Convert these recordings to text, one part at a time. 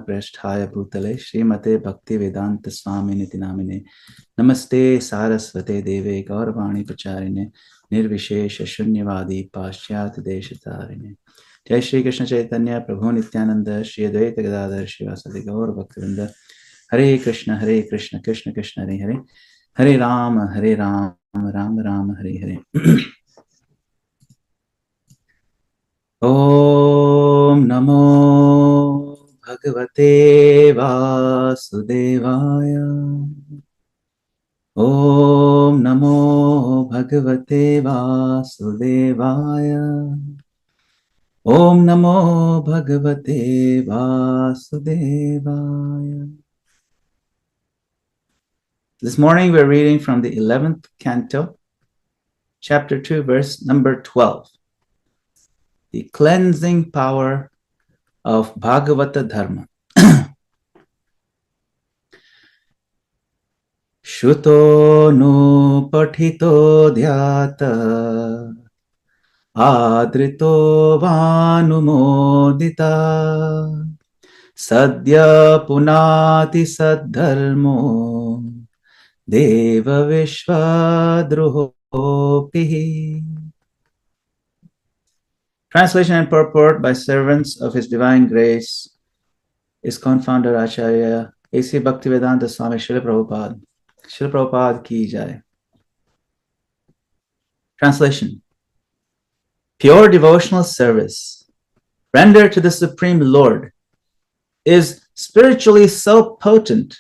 Prasthaya Bhutale Srimate Bhakti Vedanta Swami Niti Namine Namaste Saraswate Deve Gauravani Pacharine Nirvishesha Shunyavadi Paschyat Deshatarine Jai Shri Krishna Chaitanya Prabhu Nityananda Shri Advaita Gadadhar Shivasadi Gaur Bhaktivinda Hare Krishna Krishna Krishna Hare Hare Hare Rama Rama Rama Hare Hare Om Namo Bhagavate Vasudevaya Om Namo Bhagavate Vasudevaya Om Namo Bhagavate Vasudevaya. This morning we're reading from the 11th canto, chapter 2, verse number 12. The cleansing power of Bhagavata Dharma. Shuto nu pathito dhyata adrito vanumodita sadya punati saddharmo deva vishvadruhopihi. Translation and purport by servants of His Divine Grace, ISKCON founder Acharya A.C. Bhaktivedanta Swami Srila Prabhupada. Srila Prabhupada ki jai. Translation. Pure devotional service rendered to the Supreme Lord is spiritually so potent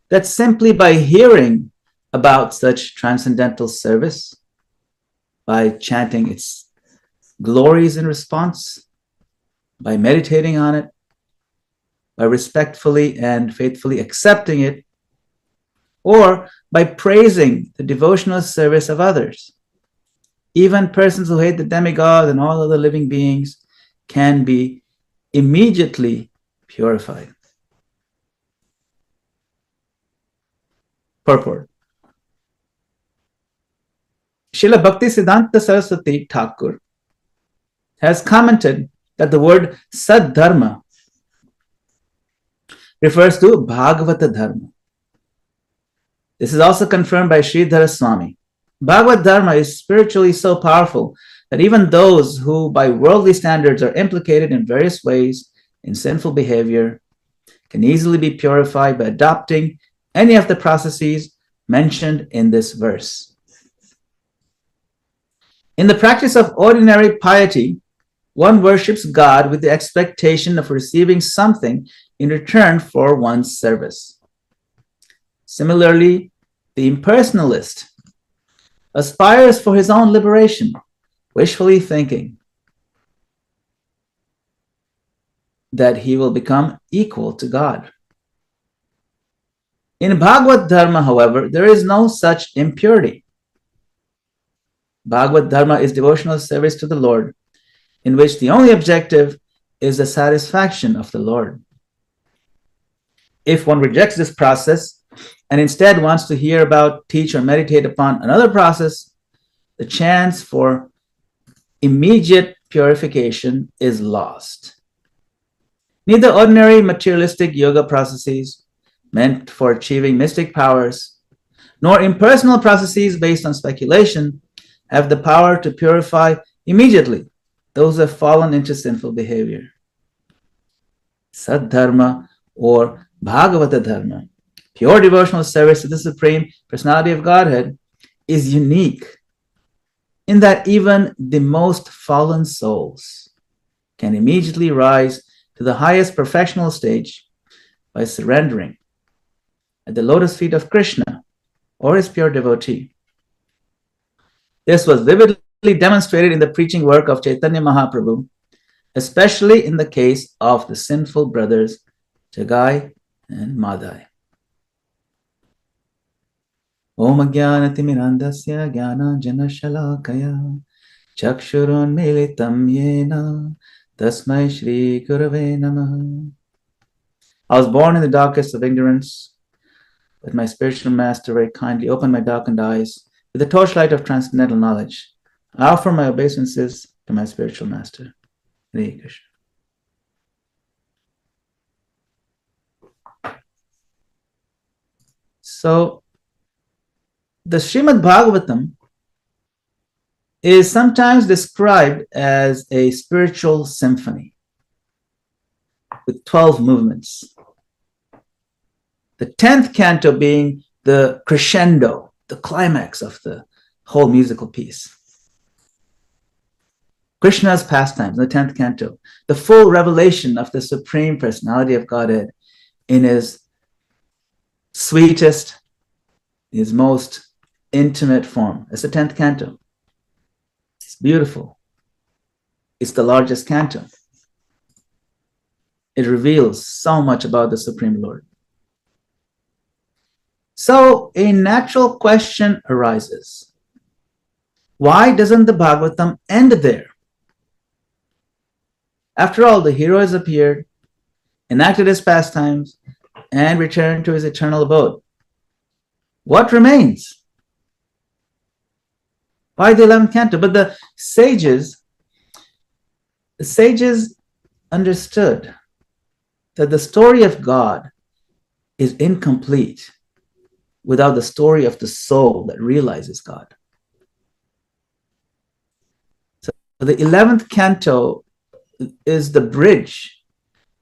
that simply by hearing about such transcendental service, by chanting its glories in response, by meditating on it, by respectfully and faithfully accepting it, or by praising the devotional service of others. Even persons who hate the demigod and all other living beings can be immediately purified. Purport. Srila Bhaktisiddhanta Saraswati Thakur has commented that the word Saddharma refers to Bhagavata Dharma. This is also confirmed by Sridhara Swami. Bhagavad Dharma is spiritually so powerful that even those who by worldly standards are implicated in various ways in sinful behavior can easily be purified by adopting any of the processes mentioned in this verse. In the practice of ordinary piety, one worships God with the expectation of receiving something in return for one's service. Similarly, the impersonalist aspires for his own liberation, wishfully thinking that he will become equal to God. In Bhagavad Dharma, however, there is no such impurity. Bhagavad Dharma is devotional service to the Lord, in which the only objective is the satisfaction of the Lord. If one rejects this process and instead wants to hear about, teach, or meditate upon another process, the chance for immediate purification is lost. Neither ordinary materialistic yoga processes meant for achieving mystic powers, nor impersonal processes based on speculation have the power to purify immediately those who have fallen into sinful behavior. Saddharma or Bhagavata Dharma, pure devotional service to the Supreme Personality of Godhead, is unique in that even the most fallen souls can immediately rise to the highest perfectional stage by surrendering at the lotus feet of Krishna or his pure devotee. This was vividly demonstrated in the preaching work of Chaitanya Mahaprabhu, especially in the case of the sinful brothers Jagai and Madai. Om Ajnanatimirandasya Jnananjana Shalakaya Chakshurun Militam Yena Tasmai Shri Gurave Namaha. I was born in the darkest of ignorance, but my spiritual master very kindly opened my darkened eyes with the torchlight of transcendental knowledge. I offer my obeisances to my spiritual master. Hare Krishna. So the Srimad Bhagavatam is sometimes described as a spiritual symphony with 12 movements. The 10th canto being the crescendo, the climax of the whole musical piece. Krishna's pastimes, the 10th canto, the full revelation of the Supreme Personality of Godhead in his sweetest, his most intimate form. It's the 10th canto. It's beautiful. It's the largest canto. It reveals so much about the Supreme Lord. So a natural question arises. Why doesn't the Bhagavatam end there? After all, the hero has appeared, enacted his pastimes, and returned to his eternal abode. What remains? Why the 11th canto? But the sages understood that the story of God is incomplete without the story of the soul that realizes God. So the 11th canto is the bridge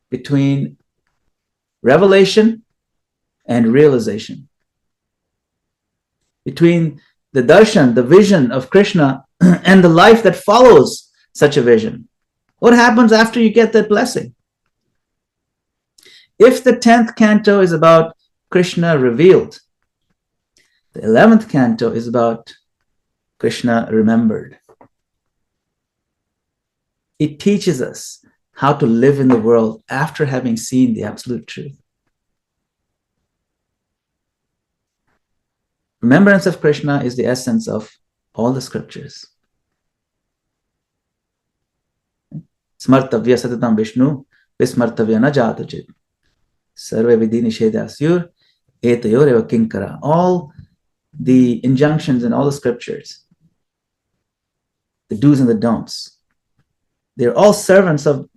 between revelation and realization, between the darshan, the vision of Krishna, and the life that follows such a vision. What happens after you get that blessing? If the 10th canto is about Krishna revealed, the 11th canto is about Krishna remembered. It teaches us how to live in the world after having seen the absolute truth. Remembrance of Krishna is the essence of all the scriptures. Smartavya satatam Vishnu, vismartavya na jatachit. Sarve vidhi nishedhasyur, etayor eva kinkara. All the injunctions in all the scriptures, the do's and the don'ts, they're all servants of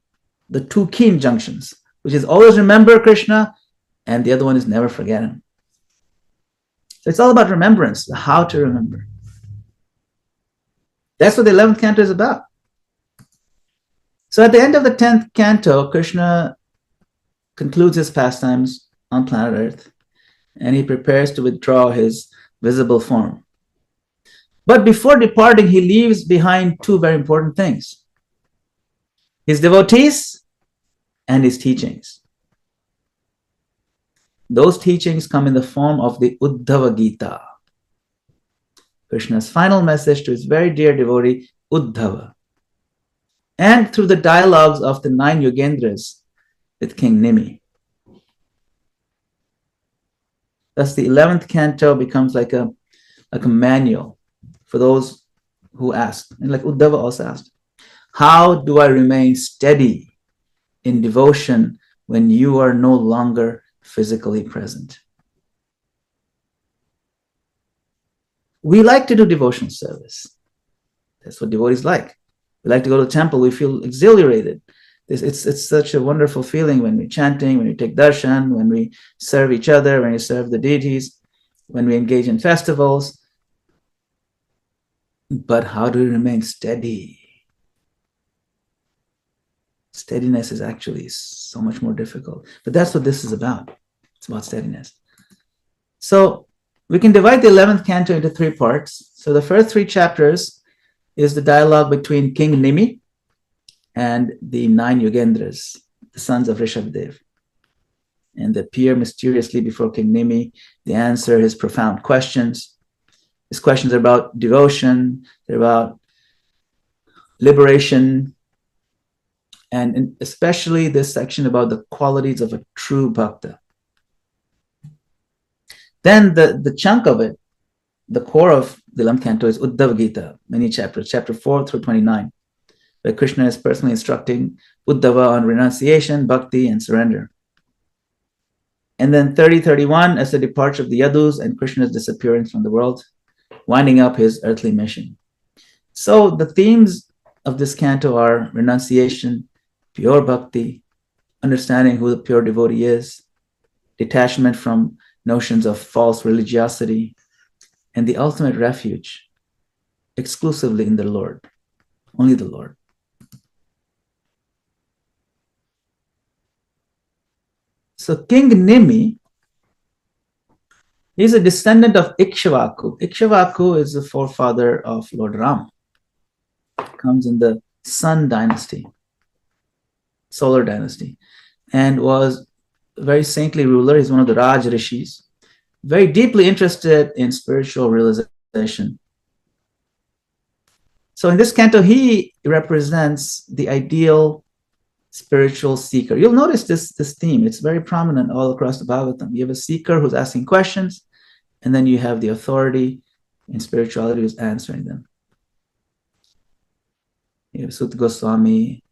the two key injunctions, which is always remember Krishna, and the other one is never forget him. So it's all about remembrance, how to remember. That's what the 11th canto is about. So at the end of the 10th canto, Krishna concludes his pastimes on planet Earth, and he prepares to withdraw his visible form. But before departing, he leaves behind two very important things: his devotees and his teachings. Those teachings come in the form of the Uddhava Gita, Krishna's final message to his very dear devotee, Uddhava, and through the dialogues of the 9 Yogendras with King Nimi. Thus, the 11th canto becomes like a manual for those who ask. And like Uddhava also asked, how do I remain steady in devotion when you are no longer physically present? We like to do devotional service. That's what devotees like. We like to go to the temple. We feel exhilarated. It's such a wonderful feeling when we're chanting, when we take darshan, when we serve each other, when we serve the deities, when we engage in festivals. But how do we remain steady? Steadiness is actually so much more difficult. But that's what this is about. It's about steadiness. So we can divide the 11th canto into 3 parts. So the first 3 chapters is the dialogue between King Nimi and the 9 Yogendras, the sons of Rishabhdev. And they appear mysteriously before King Nimi. They answer his profound questions. His questions are about devotion, they're about liberation, and especially this section about the qualities of a true bhakta. Then the chunk of it, the core of the 11th canto is Uddhava Gita, many chapters, chapter 4 through 29, where Krishna is personally instructing Uddhava on renunciation, bhakti, and surrender. And then 30-31 as the departure of the Yadus and Krishna's disappearance from the world, winding up his earthly mission. So the themes of this canto are renunciation, pure bhakti, understanding who the pure devotee is, detachment from notions of false religiosity, and the ultimate refuge exclusively in the Lord, only the Lord. So King Nimi is a descendant of Ikshvaku. Ikshvaku is the forefather of Lord Ram. Comes in the Sun dynasty, solar dynasty, and was a very saintly ruler. He's one of the Raj Rishis, very deeply interested in spiritual realization. So in this canto, he represents the ideal spiritual seeker. You'll notice this theme. It's very prominent all across the Bhagavatam. You have a seeker who's asking questions, and then you have the authority in spirituality who's answering them. You have Sutta Goswami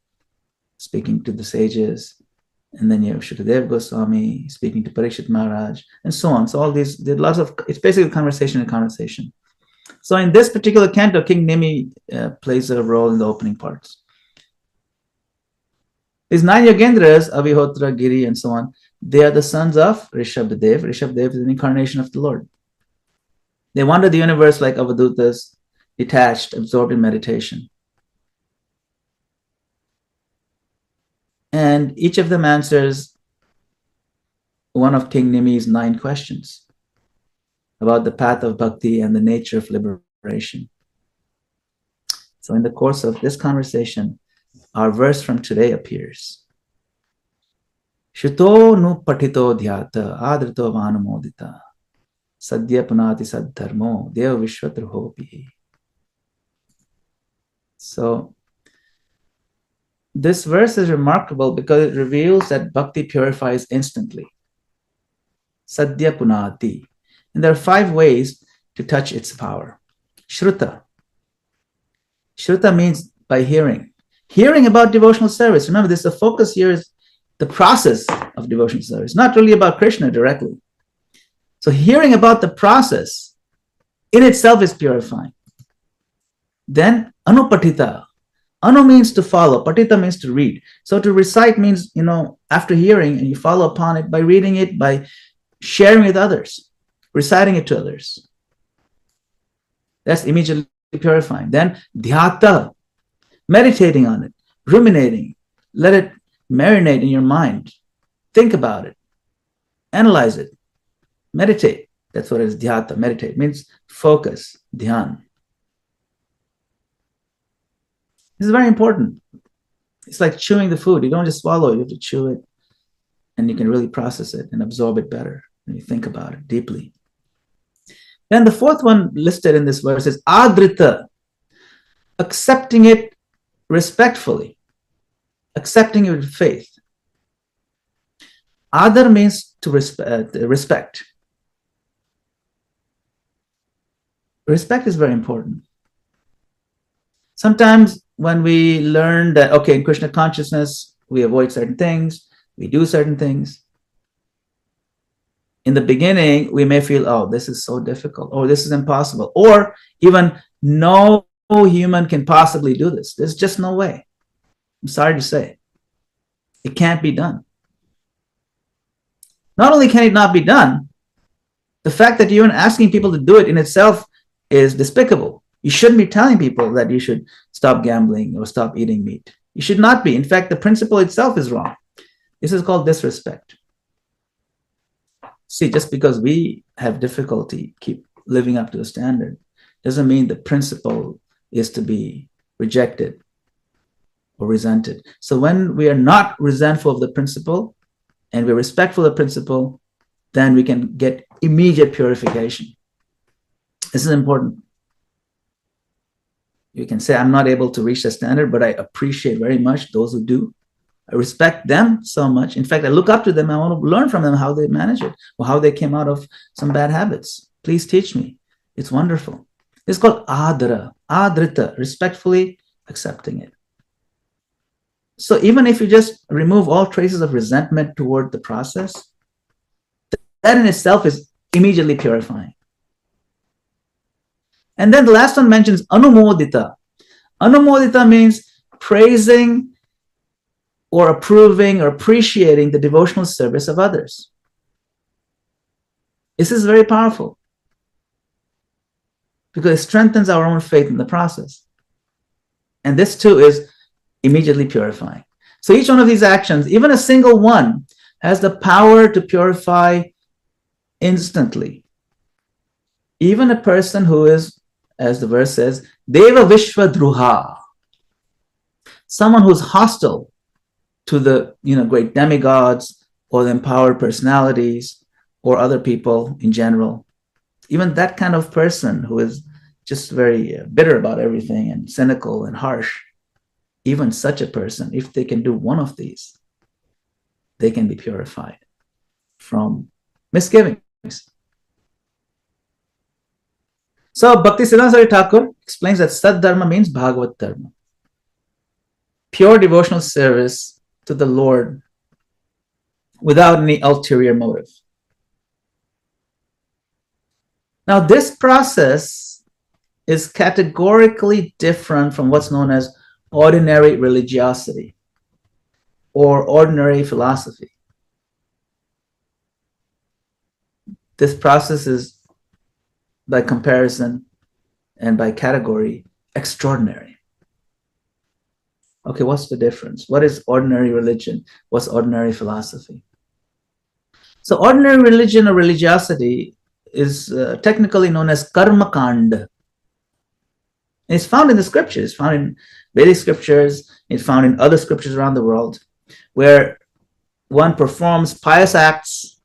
speaking to the sages, and then you have Shukadeva Goswami speaking to Parikshit Maharaj, and so on. So all these, there's lots of, it's basically conversation and conversation. So in this particular canto, King Nimi plays a role in the opening parts. These 9 Yogendras, Avihotra, Giri, and so on, they are the sons of Rishabdev. Rishabdev is an incarnation of the Lord. They wander the universe like Avadutas, detached, absorbed in meditation. And each of them answers one of King Nimi's 9 questions about the path of bhakti and the nature of liberation. So in the course of this conversation, our verse from today appears. Shuto nu patito dhyata adrito vanamodita sadhya punati saddharmo deva vishvatrahopi. So this verse is remarkable because it reveals that bhakti purifies instantly. Sadhya punati. And there are 5 ways to touch its power. Shruta. Shruta means by hearing. Hearing about devotional service. Remember, the focus here is the process of devotional service, not really about Krishna directly. So hearing about the process in itself is purifying. Then anupatita. Anu means to follow. Patita means to read. So to recite means, after hearing, and you follow upon it by reading it, by sharing with others, reciting it to others. That's immediately purifying. Then dhyata. Meditating on it, ruminating, let it marinate in your mind. Think about it, analyze it, meditate. That's what it is, dhyata, meditate. It means focus, dhyan. This is very important. It's like chewing the food. You don't just swallow it, you have to chew it, and you can really process it and absorb it better when you think about it deeply. Then the 4th one listed in this verse is adrita, accepting it respectfully, accepting it with faith. Adar means to respect. Respect is very important. Sometimes when we learn that, okay, in Krishna consciousness, we avoid certain things, we do certain things. In the beginning, we may feel, oh, this is so difficult, or this is impossible, or even no human can possibly do this. There's just no way. I'm sorry to say. It can't be done. Not only can it not be done, the fact that you're even asking people to do it in itself is despicable. You shouldn't be telling people that you should stop gambling or stop eating meat. You should not be. In fact, the principle itself is wrong. This is called disrespect. See, just because we have difficulty keep living up to the standard doesn't mean the principle is to be rejected or resented. So when we are not resentful of the principle and we're respectful of the principle, then we can get immediate purification. This is important. You can say, I'm not able to reach the standard, but I appreciate very much those who do. I respect them so much. In fact, I look up to them. I want to learn from them how they manage it or how they came out of some bad habits. Please teach me. It's wonderful. It's called adara, adrita, respectfully accepting it. So even if you just remove all traces of resentment toward the process, that in itself is immediately purifying. And then the last one mentions anumodita. Anumodita means praising or approving or appreciating the devotional service of others. This is very powerful because it strengthens our own faith in the process. And this too is immediately purifying. So each one of these actions, even a single one, has the power to purify instantly. Even a person who is, as the verse says, Deva Vishva Druha, someone who's hostile to the great demigods or the empowered personalities or other people in general, even that kind of person who is just very bitter about everything and cynical and harsh, even such a person, if they can do one of these, they can be purified from misgivings. So Bhaktisiddhanta Saraswati Thakur explains that Sat Dharma means Bhagavat Dharma, pure devotional service to the Lord without any ulterior motive. Now, this process is categorically different from what's known as ordinary religiosity or ordinary philosophy. This process is, by comparison and by category, extraordinary. Okay, what's the difference? What is ordinary religion? What's ordinary philosophy? So ordinary religion or religiosity is technically known as karma kanda. It's found in the scriptures, it's found in Vedic scriptures, it's found in other scriptures around the world, where one performs pious acts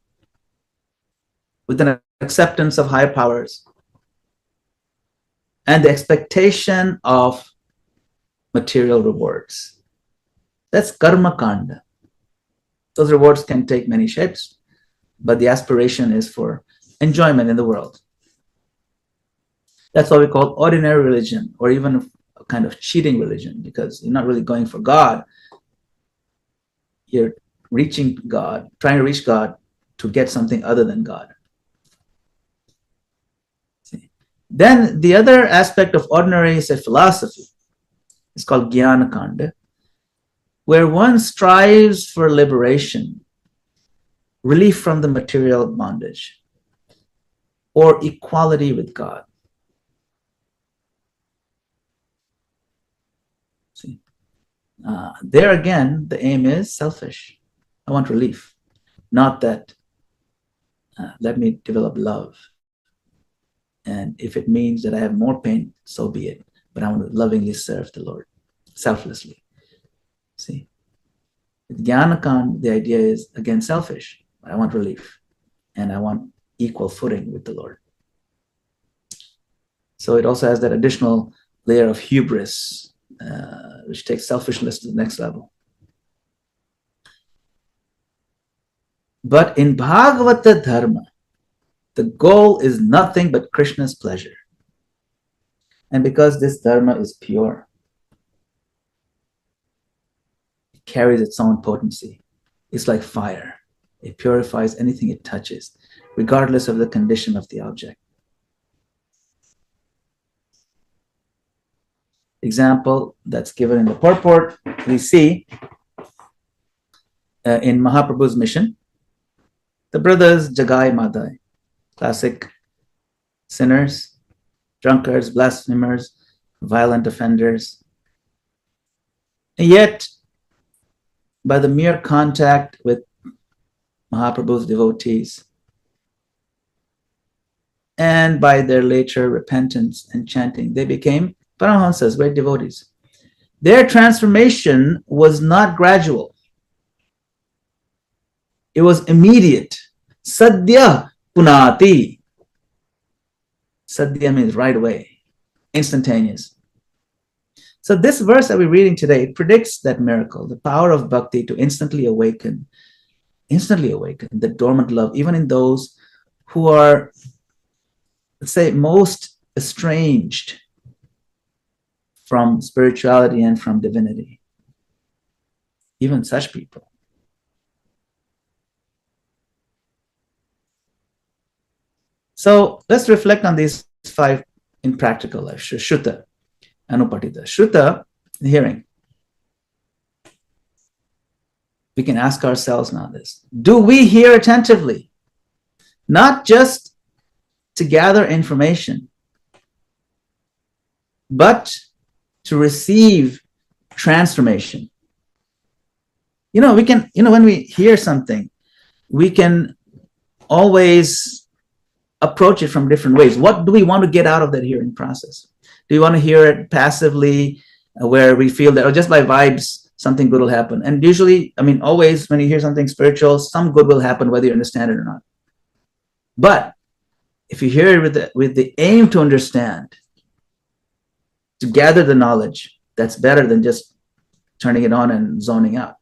with an acceptance of higher powers and the expectation of material rewards. That's karma kanda. Those rewards can take many shapes, but the aspiration is for enjoyment in the world. That's what we call ordinary religion, or even a kind of cheating religion, because you're not really going for God. You're reaching God, trying to reach God to get something other than God. See? Then the other aspect of ordinary, say, philosophy is called jnana kanda, where one strives for liberation, relief from the material bondage, or equality with God. See, there again, the aim is selfish. I want relief, not that let me develop love. And if it means that I have more pain, so be it. But I want to lovingly serve the Lord, selflessly. See, with Jnanakan, the idea is, again, selfish. I want relief, and I want equal footing with the Lord. So it also has that additional layer of hubris, which takes selfishness to the next level. But in Bhagavata Dharma, the goal is nothing but Krishna's pleasure. And because this Dharma is pure, it carries its own potency. It's like fire. It purifies anything it touches, regardless of the condition of the object. Example that's given in the purport, we see in Mahaprabhu's mission, the brothers Jagai Madai, classic sinners, drunkards, blasphemers, violent offenders. And yet, by the mere contact with Mahaprabhu's devotees, and by their later repentance and chanting, they became Paramahamsas, great devotees. Their transformation was not gradual. It was immediate. Sadhya punati. Sadhya means right away, instantaneous. So this verse that we're reading today, it predicts that miracle, the power of bhakti to instantly awaken the dormant love, even in those who are, let's say, most estranged from spirituality and from divinity. Even such people. So let's reflect on these 5 in practical life. Shruta, Anupatita. Shruta, hearing. We can ask ourselves now this. Do we hear attentively? not just to gather information, but to receive transformation. We can, when we hear something, we can always approach it from different ways. What do we want to get out of that hearing process? Do we want to hear it passively, where we feel that, just by vibes, something good will happen? And usually, always when you hear something spiritual, some good will happen, whether you understand it or not. But if you hear it with the aim to understand, to gather the knowledge, that's better than just turning it on and zoning out.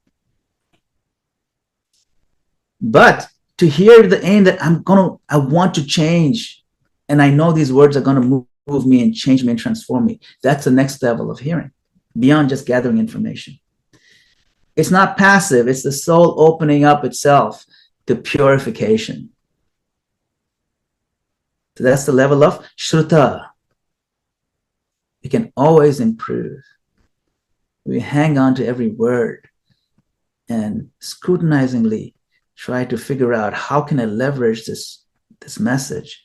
But to hear the aim that I want to change, and I know these words are going to move me and change me and transform me, that's the next level of hearing, beyond just gathering information. It's not passive, it's the soul opening up itself to purification. So that's the level of Shruta. We can always improve. We hang on to every word and scrutinizingly try to figure out, how can I leverage this message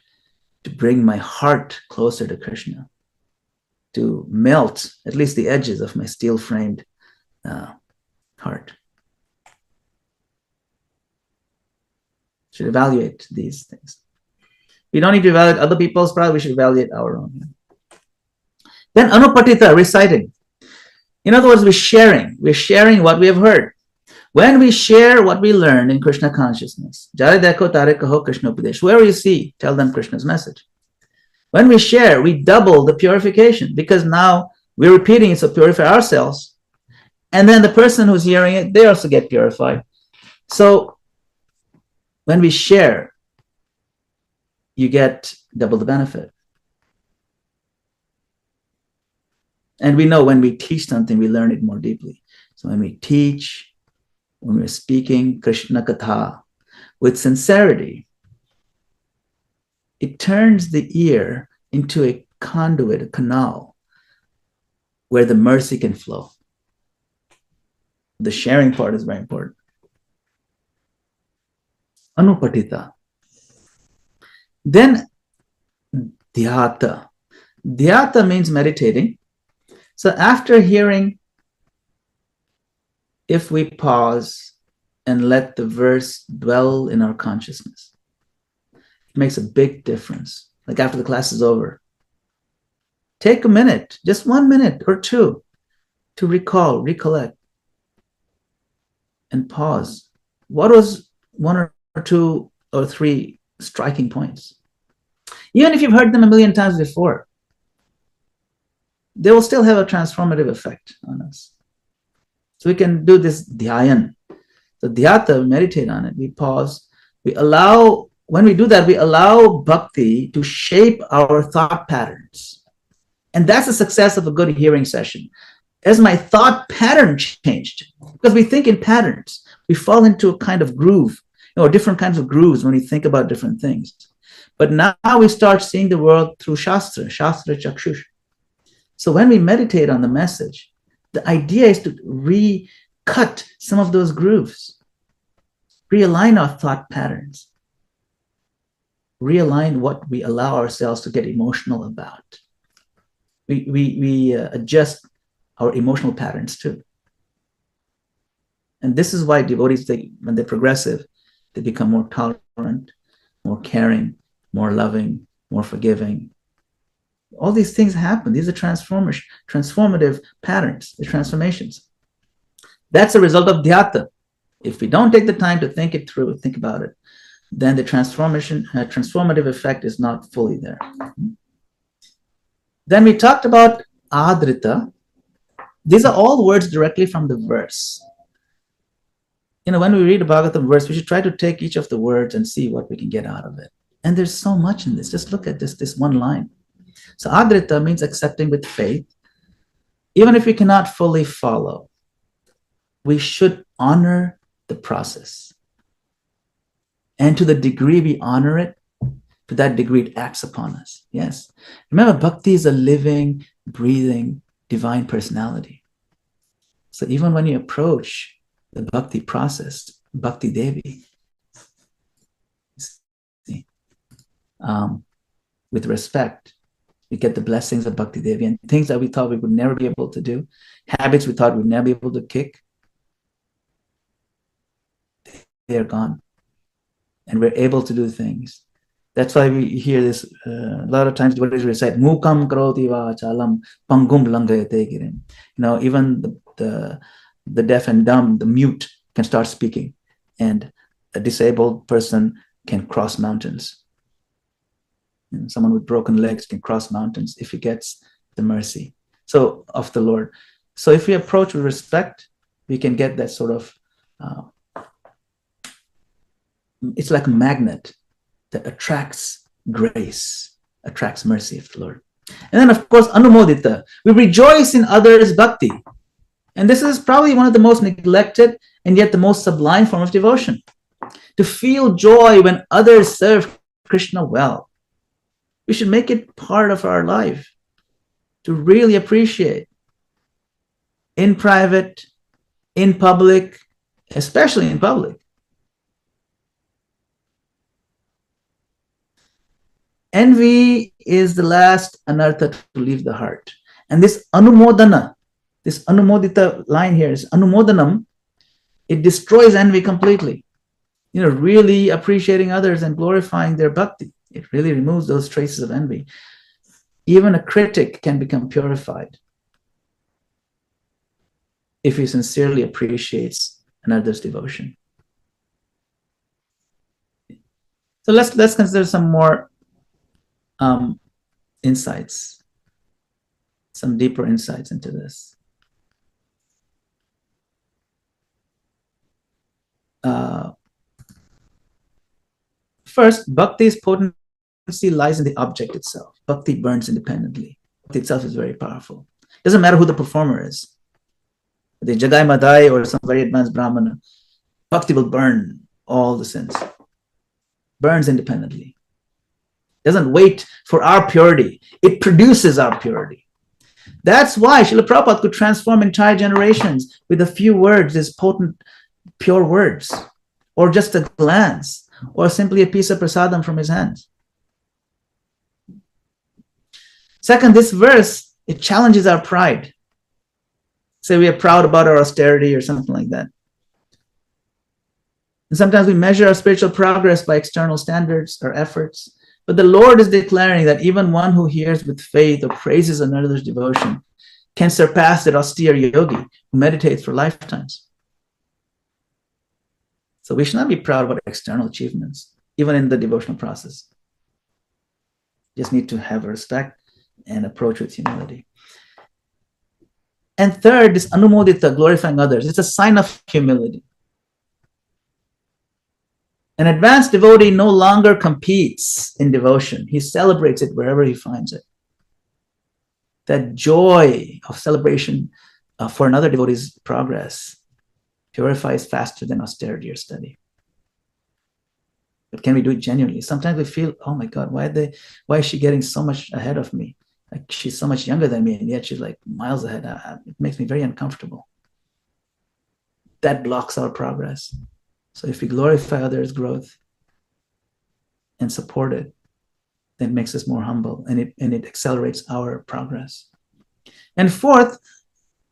to bring my heart closer to Krishna, to melt at least the edges of my steel-framed heart. Should evaluate these things. We don't need to evaluate other people's, probably we should evaluate our own. Then anupatita, reciting. In other words, we're sharing what we have heard. When we share what we learned in Krishna consciousness, Jare Dekho Tare Kaho Krishna Upadesh, whoever you see, tell them Krishna's message. When we share, we double the purification, because now we're repeating it to purify ourselves. And then the person who's hearing it, they also get purified. So when we share, you get double the benefit. And we know when we teach something, we learn it more deeply. So when we teach, when we're speaking Krishna Katha with sincerity, it turns the ear into a conduit, a canal, where the mercy can flow. The sharing part is very important. Anupatita. Then dhyata. Dhyata means meditating. So after hearing, if we pause and let the verse dwell in our consciousness, it makes a big difference. Like after the class is over, take a minute, just 1 minute or two, to recollect, and pause. What was one or two or three striking points? Even if you've heard them a million times before, they will still have a transformative effect on us. So we can do this dhyan. So dhyata, we meditate on it, we pause, we allow, when we do that, we allow bhakti to shape our thought patterns. And that's the success of a good hearing session. As my thought pattern changed, because we think in patterns, we fall into a kind of groove, different kinds of grooves when we think about different things. But now we start seeing the world through Shastra Chakshush. So when we meditate on the message, the idea is to recut some of those grooves, realign our thought patterns, realign what we allow ourselves to get emotional about. We adjust our emotional patterns too. And this is why devotees, when they're progressive, they become more tolerant, more caring, more loving, more forgiving. All these things happen. These are transformative patterns, the transformations. That's a result of dhyata. If we don't take the time to think it through, think about it, then the transformative effect is not fully there. Then we talked about adrita. These are all words directly from the verse. When we read a Bhagavatam verse, we should try to take each of the words and see what we can get out of it. And there's so much in this. Just look at this one line. So adrita means accepting with faith. Even if we cannot fully follow, we should honor the process. And to the degree we honor it, to that degree it acts upon us. Yes. Remember, bhakti is a living, breathing, divine personality. So even when you approach the bhakti process, Bhakti Devi, see, with respect, we get the blessings of Bhakti Devi, and things that we thought we would never be able to do, habits we thought we'd never be able to kick, they are gone. And we're able to do things. That's why we hear this a lot of times. Devotees recite Mukam karoti vachalam pangum langayate girim. Even the deaf and dumb, the mute, can start speaking, and a disabled person can cross mountains. Someone with broken legs can cross mountains if he gets the mercy of the Lord. So if we approach with respect, we can get that sort of, it's like a magnet that attracts grace, attracts mercy of the Lord. And then, of course, anumodita. We rejoice in others' bhakti. And this is probably one of the most neglected and yet the most sublime form of devotion. To feel joy when others serve Krishna well. We should make it part of our life to really appreciate, in private, in public, especially in public. Envy is the last anartha to leave the heart. And this anumodana, this anumodita line here is anumodanam, it destroys envy completely. Really appreciating others and glorifying their bhakti. It really removes those traces of envy. Even a critic can become purified if he sincerely appreciates another's devotion. So let's consider some more insights, some deeper insights into this. First, bhakti's potency lies in the object itself. Bhakti burns independently. Bhakti itself is very powerful. It doesn't matter who the performer is. The Jagai Madai or some very advanced Brahmana, bhakti will burn all the sins. Burns independently. Doesn't wait for our purity. It produces our purity. That's why Srila Prabhupada could transform entire generations with a few words, these potent, pure words, or just a glance, or simply a piece of prasadam from his hands. Second, this verse, it challenges our pride. Say we are proud about our austerity or something like that. And sometimes we measure our spiritual progress by external standards or efforts. But the Lord is declaring that even one who hears with faith or praises another's devotion can surpass that austere yogi who meditates for lifetimes. So we should not be proud about external achievements, even in the devotional process. Just need to have respect and approach with humility. And third, this anumodita, glorifying others, it's a sign of humility. An advanced devotee no longer competes in devotion. He celebrates it wherever he finds it. That joy of celebration for another devotee's progress purifies faster than austerity or study. But can we do it genuinely? Sometimes we feel, oh my God, why is she getting so much ahead of me? Like she's so much younger than me, and yet she's like miles ahead. It makes me very uncomfortable. That blocks our progress. So if we glorify others' growth and support it, then it makes us more humble, and it accelerates our progress. And fourth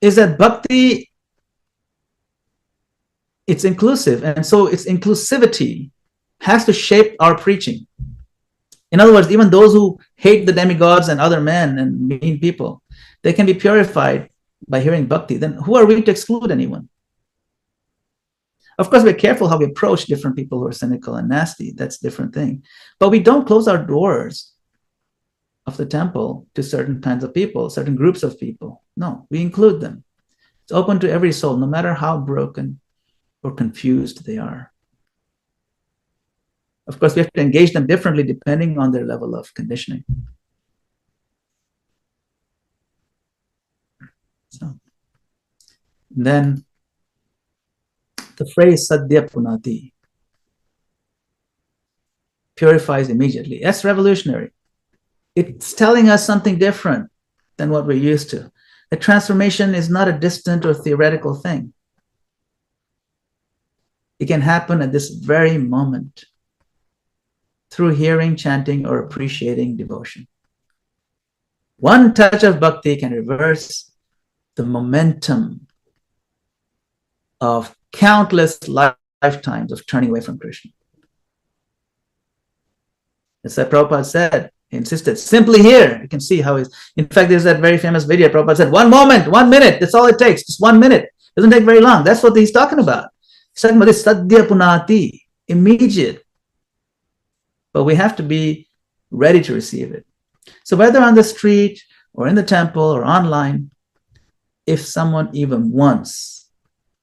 is that bhakti, it's inclusive, and so its inclusivity has to shape our preaching. In other words, even those who hate the demigods and other men and mean people, they can be purified by hearing bhakti. Then who are we to exclude anyone? Of course, we're careful how we approach different people who are cynical and nasty. That's a different thing. But we don't close our doors of the temple to certain kinds of people, certain groups of people. No, we include them. It's open to every soul, no matter how broken or confused they are. Of course, we have to engage them differently depending on their level of conditioning. So, then the phrase Sadhya Punati purifies immediately. That's revolutionary. It's telling us something different than what we're used to. The transformation is not a distant or theoretical thing. It can happen at this very moment. through hearing, chanting, or appreciating devotion. One touch of bhakti can reverse the momentum of countless lifetimes of turning away from Krishna. As Prabhupada said, he insisted, simply here. You can see how he's, in fact, there's that very famous video. Prabhupada said, 1 moment, 1 minute, that's all it takes, just 1 minute. It doesn't take very long. That's what he's talking about. He's talking about this sadhya punati, immediate. But we have to be ready to receive it. So whether on the street or in the temple or online, if someone even once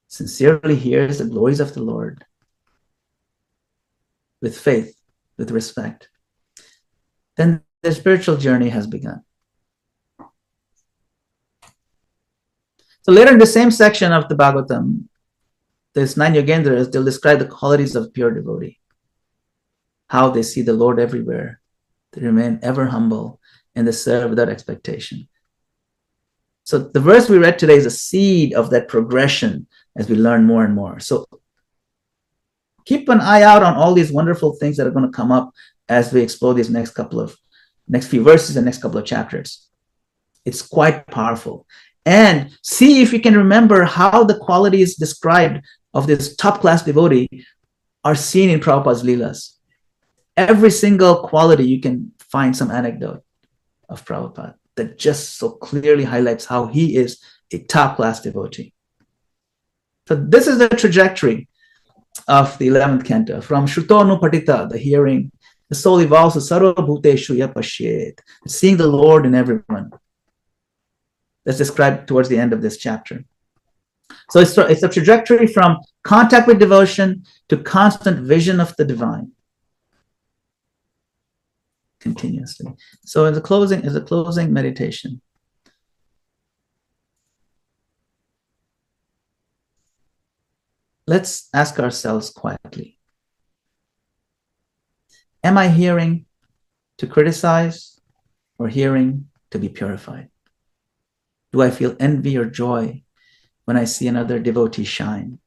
sincerely hears the glories of the Lord with faith, with respect, then the spiritual journey has begun. So later in the same section of the Bhagavatam, there's 9 Yogendras, they'll describe the qualities of pure devotee, how they see the Lord everywhere, they remain ever humble, and they serve without expectation. So the verse we read today is a seed of that progression as we learn more and more. So keep an eye out on all these wonderful things that are going to come up as we explore these next few verses and next couple of chapters. It's quite powerful. And see if you can remember how the qualities described of this top-class devotee are seen in Prabhupada's Leelas. Every single quality you can find some anecdote of Prabhupada that just so clearly highlights how he is a top-class devotee. So this is the trajectory of the 11th canto. From Shruto Nupatita, the hearing, the soul evolves to Sarva Bhuteshu Yapashyet, seeing the Lord in everyone. That's described towards the end of this chapter. So it's a trajectory from contact with devotion to constant vision of the divine. Continuously. So as a closing meditation, let's ask ourselves quietly, am I hearing to criticize or hearing to be purified? Do I feel envy or joy when I see another devotee shine?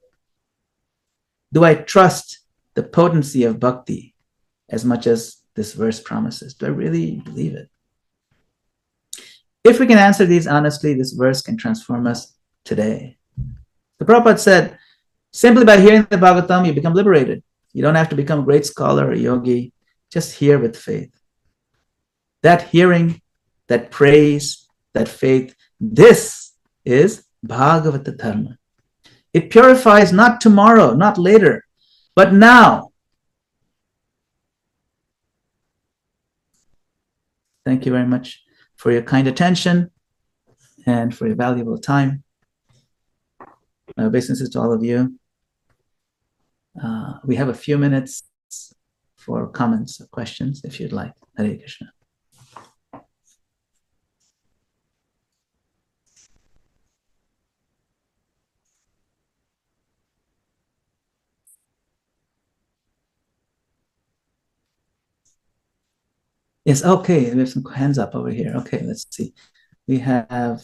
Do I trust the potency of bhakti as much as this verse promises? Do I really believe it? If we can answer these honestly, this verse can transform us today. The Prabhupada said, simply by hearing the Bhagavatam, you become liberated. You don't have to become a great scholar or yogi. Just hear with faith. That hearing, that praise, that faith, this is Bhagavata Dharma. It purifies not tomorrow, not later, but now. Thank you very much for your kind attention and for your valuable time. My obeisances to all of you. We have a few minutes for comments or questions if you'd like. Hare Krishna. Yes, okay, we have some hands up over here. Okay, let's see. We have,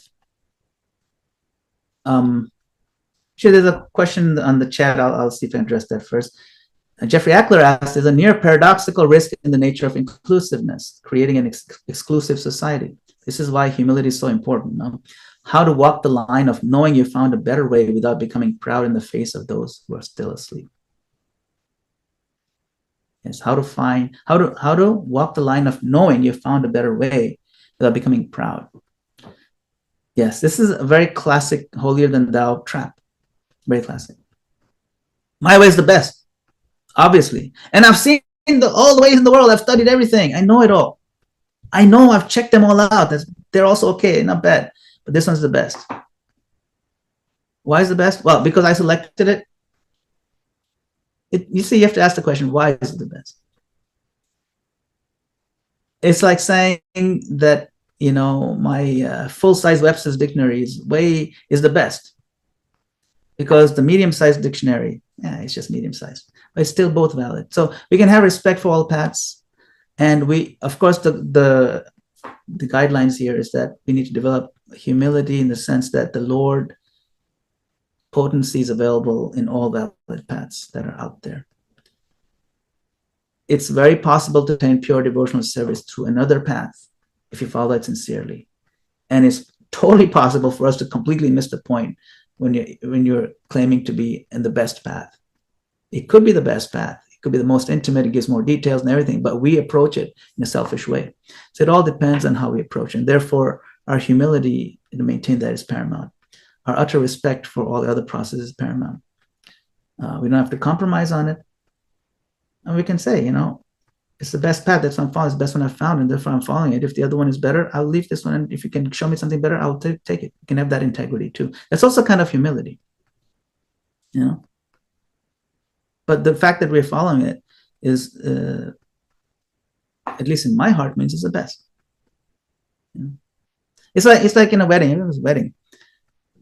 sure, there's a question on the chat. I'll see if I can address that first. Jeffrey Ackler asked, there's a near paradoxical risk in the nature of inclusiveness, creating an exclusive society. This is why humility is so important. No? How to walk the line of knowing you found a better way without becoming proud in the face of those who are still asleep. Yes, how to walk the line of knowing you found a better way without becoming proud. Yes, this is a very classic holier than thou trap. Very classic. My way is the best, obviously. And I've seen all the ways in the world. I've studied everything. I know it all. I know I've checked them all out. They're also okay, not bad. But this one's the best. Why is the best? Well, because I selected it. You see, you have to ask the question, why is it the best? It's like saying that, my full-size Webster's dictionary is the best. Because the medium-sized dictionary, it's just medium-sized. But it's still both valid. So we can have respect for all paths. And we, of course, the guidelines here is that we need to develop humility in the sense that the Lord potency is available in all valid paths that are out there. it's very possible to attain pure devotional service through another path if you follow it sincerely. And it's totally possible for us to completely miss the point when you're claiming to be in the best path. It could be the best path. It could be the most intimate. It gives more details and everything, but we approach it in a selfish way. So it all depends on how we approach it. And therefore, our humility to maintain that is paramount. Our utter respect for all the other processes is paramount. We don't have to compromise on it. And we can say, it's the best path. That's what I'm following. It's the best one I've found, and therefore I'm following it. If the other one is better, I'll leave this one. And if you can show me something better, I'll take it. You can have that integrity too. That's also kind of humility, But the fact that we're following it is, at least in my heart, means it's the best. It's like in a wedding. Everyone's wedding.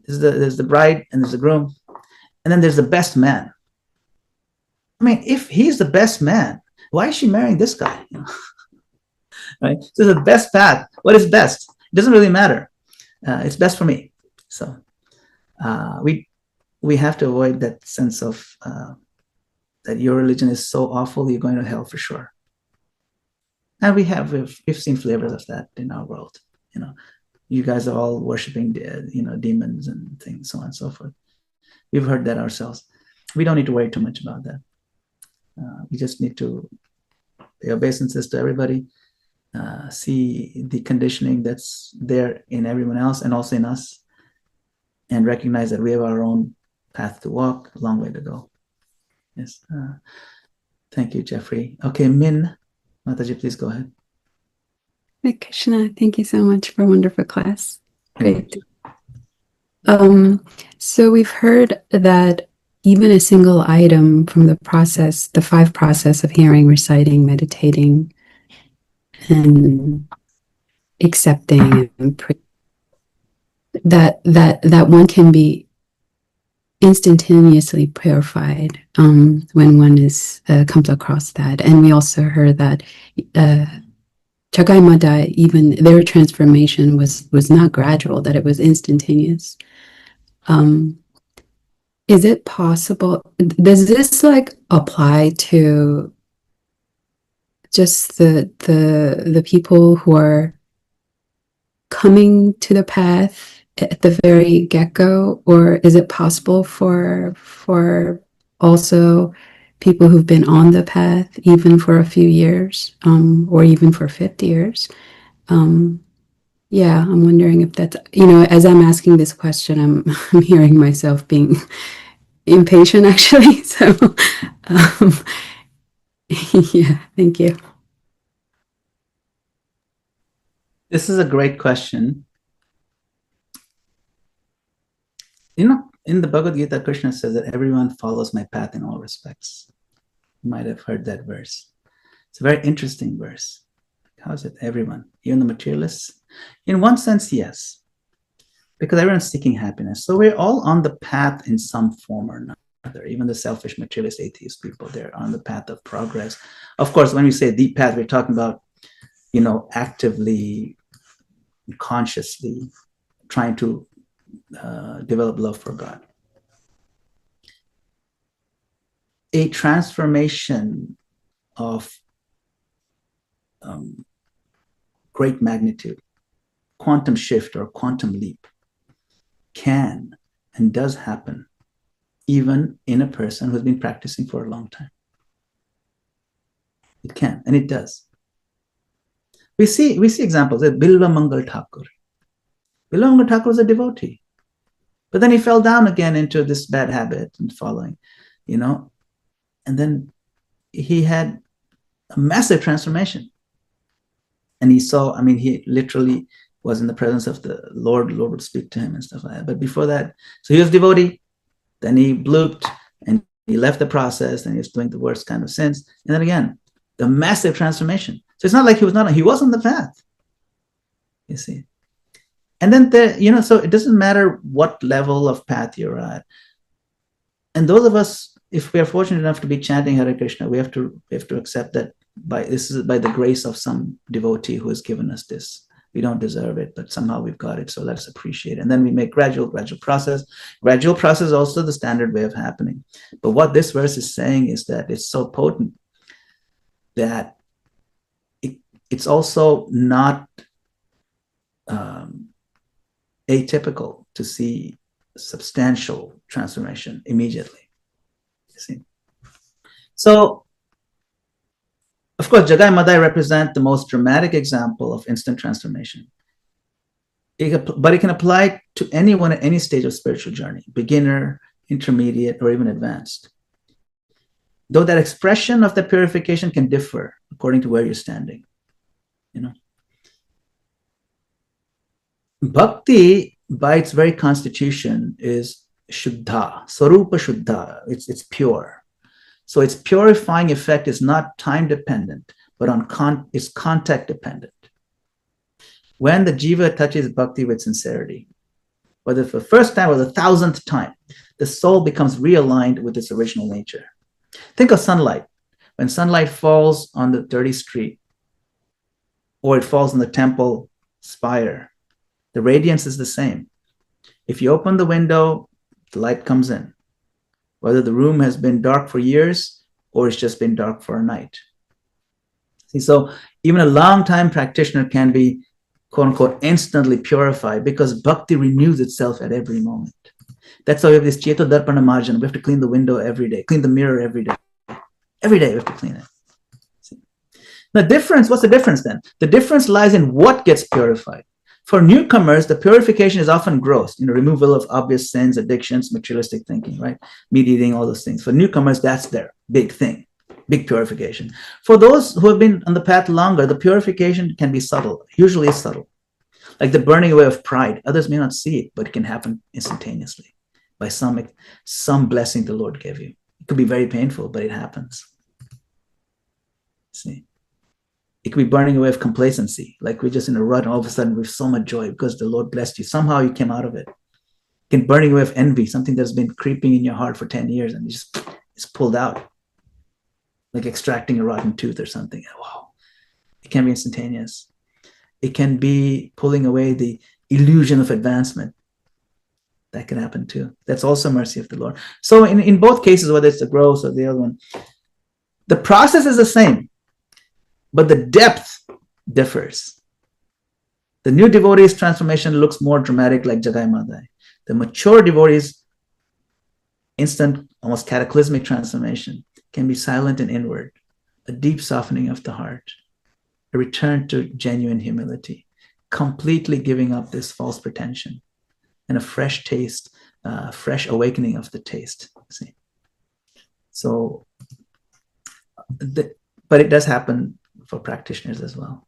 There's the bride and there's the groom, and then there's the best man. I mean, if he's the best man, why is she marrying this guy? Right? So the best path. What is best? It doesn't really matter. It's best for me. So we have to avoid that sense of that your religion is so awful, you're going to hell for sure. And we've seen flavors of that in our world. You guys are all worshiping, demons and things, so on and so forth. We've heard that ourselves. We don't need to worry too much about that. We just need to pay obeisances to everybody, see the conditioning that's there in everyone else and also in us, and recognize that we have our own path to walk, a long way to go. Yes. Thank you, Jeffrey. Okay, Min, Mataji, please go ahead. Hare Krishna, thank you so much for a wonderful class. Great. So we've heard that even a single item from the 5 process of hearing, reciting, meditating, and accepting, and that one can be instantaneously purified when one comes across that. And we also heard that Chagai-mada, even their transformation was not gradual, that it was instantaneous. Is it possible, does this apply to just the people who are coming to the path at the very get-go, or is it possible for also people who've been on the path even for a few years, or even for 50 years? Yeah, I'm wondering if that's, as I'm asking this question, I'm hearing myself being impatient, actually. So, yeah, thank you. This is a great question. In the Bhagavad Gita, Krishna says that everyone follows my path in all respects. You might have heard that verse. It's a very interesting verse. How is it? Everyone, even the materialists? In one sense, yes, because everyone's seeking happiness. So we're all on the path in some form or another. Even the selfish materialist atheist people, they're on the path of progress. Of course, when we say the path, we're talking about, actively, consciously trying to develop love for God. A transformation of great magnitude, quantum shift or quantum leap, can and does happen even in a person who's been practicing for a long time. It can, and it does. We see examples. Bilva Mangal Thakur. Bilva Mangal Thakur was a devotee, but then he fell down again into this bad habit and following, and then he had a massive transformation. And he saw, he literally was in the presence of the Lord. The Lord would speak to him and stuff like that. But before that, so he was devotee, then he blooped and he left the process and he was doing the worst kind of sins. And then again, the massive transformation. So it's not like he was on the path, you see. And then so it doesn't matter what level of path you're at. And those of us, if we are fortunate enough to be chanting Hare Krishna, we have to accept that this is by the grace of some devotee who has given us this. We don't deserve it, but somehow we've got it. So let's appreciate it. And then we make gradual process. Gradual process is also the standard way of happening. But what this verse is saying is that it's so potent that it's also not atypical to see substantial transformation immediately. You see? So, of course, Jagai Madai represent the most dramatic example of instant transformation. But it can apply to anyone at any stage of spiritual journey, beginner, intermediate, or even advanced. Though that expression of the purification can differ according to where you're standing. You know, bhakti, by its very constitution, is shuddha, sarupa shuddha. It's pure. So its purifying effect is not time dependent, but it's contact dependent. When the jiva touches bhakti with sincerity, whether for the first time or the 1,000th time, the soul becomes realigned with its original nature. Think of sunlight. When sunlight falls on the dirty street, or it falls on the temple spire, the radiance is the same. If you open the window, the light comes in, whether the room has been dark for years or it's just been dark for a night. See, so even a long-time practitioner can be, quote unquote, instantly purified because bhakti renews itself at every moment. That's why we have this Cheto Darpana Marjan. We have to clean the window every day, clean the mirror every day. Every day we have to clean it. See? The difference, what's the difference then? The difference lies in what gets purified. For newcomers, the purification is often gross, removal of obvious sins, addictions, materialistic thinking, right? Meat eating, all those things. For newcomers, that's their big thing, big purification. For those who have been on the path longer, the purification can be subtle, usually it's subtle. Like the burning away of pride. Others may not see it, but it can happen instantaneously by some blessing the Lord gave you. It could be very painful, but it happens. See? It could be burning away of complacency, like we're just in a rut and all of a sudden we have so much joy because the Lord blessed you. Somehow you came out of it. It can burning away of envy, something that's been creeping in your heart for 10 years and it's pulled out, like extracting a rotten tooth or something. Wow. It can be instantaneous. It can be pulling away the illusion of advancement. That can happen too. That's also mercy of the Lord. So in both cases, whether it's the gross or the other one, the process is the same, but the depth differs. The new devotee's transformation looks more dramatic like Jagai Madai. The mature devotee's instant, almost cataclysmic transformation can be silent and inward, a deep softening of the heart, a return to genuine humility, completely giving up this false pretension, and a fresh taste, fresh awakening of the taste. See? So, but it does happen for practitioners as well.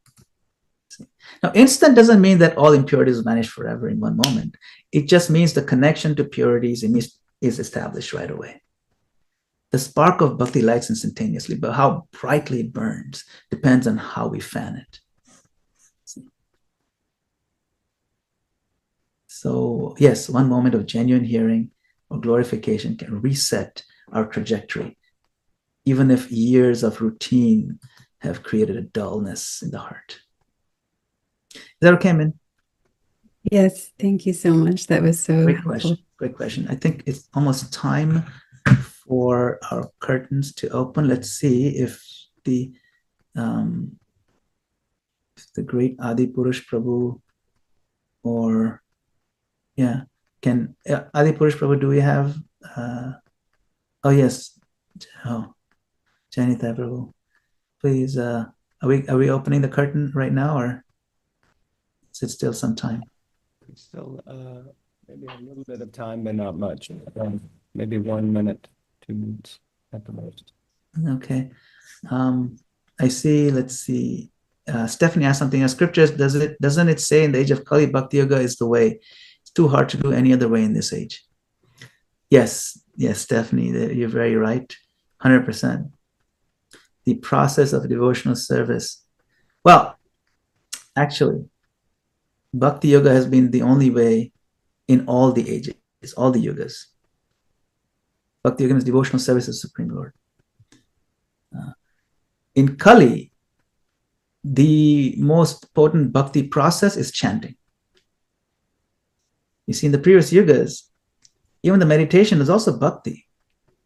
See? Now, instant doesn't mean that all impurities vanish forever in one moment. It just means the connection to purities is established right away. The spark of bhakti lights instantaneously, but how brightly it burns depends on how we fan it. See? So, yes, one moment of genuine hearing or glorification can reset our trajectory, even if years of routine have created a dullness in the heart. Is that okay, Min? Yes, thank you so much. That was so Great helpful. question. Great question. I think it's almost time for our curtains to open. Let's see if the great Adi Purush Prabhu or Adi Purush Prabhu, do we have oh yes. Oh, Janita Prabhu. Please, are we opening the curtain right now, or is it still some time? Still, maybe a little bit of time, but not much. Maybe 1 minute, 2 minutes at the most. Okay. I see. Let's see. Stephanie asked something. Scriptures doesn't it say in the age of Kali, Bhakti Yoga is the way? It's too hard to do any other way in this age. Yes, Stephanie, you're very right. 100%. The process of devotional service. Well, actually, Bhakti Yoga has been the only way in all the ages, all the yugas. Bhakti Yoga is devotional service of Supreme Lord. In Kali, the most potent bhakti process is chanting. You see, in the previous yugas, even the meditation is also bhakti,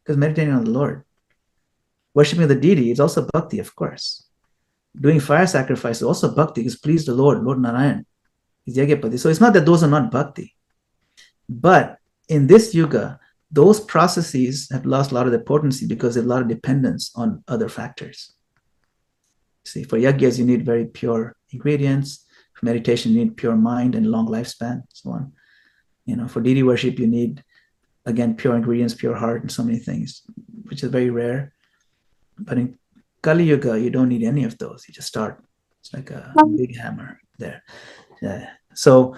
because meditating on the Lord. Worshipping the deity is also bhakti, of course. Doing fire sacrifice is also bhakti, because please the Lord Narayan is Yagyapati. So it's not that those are not bhakti. But in this yuga, those processes have lost a lot of their potency because there's a lot of dependence on other factors. See, for yajnas, you need very pure ingredients. For meditation, you need pure mind and long lifespan, so on. For deity worship, you need, again, pure ingredients, pure heart, and so many things, which is very rare. But in Kali Yuga, you don't need any of those. You just start. It's like a big hammer there. Yeah. So,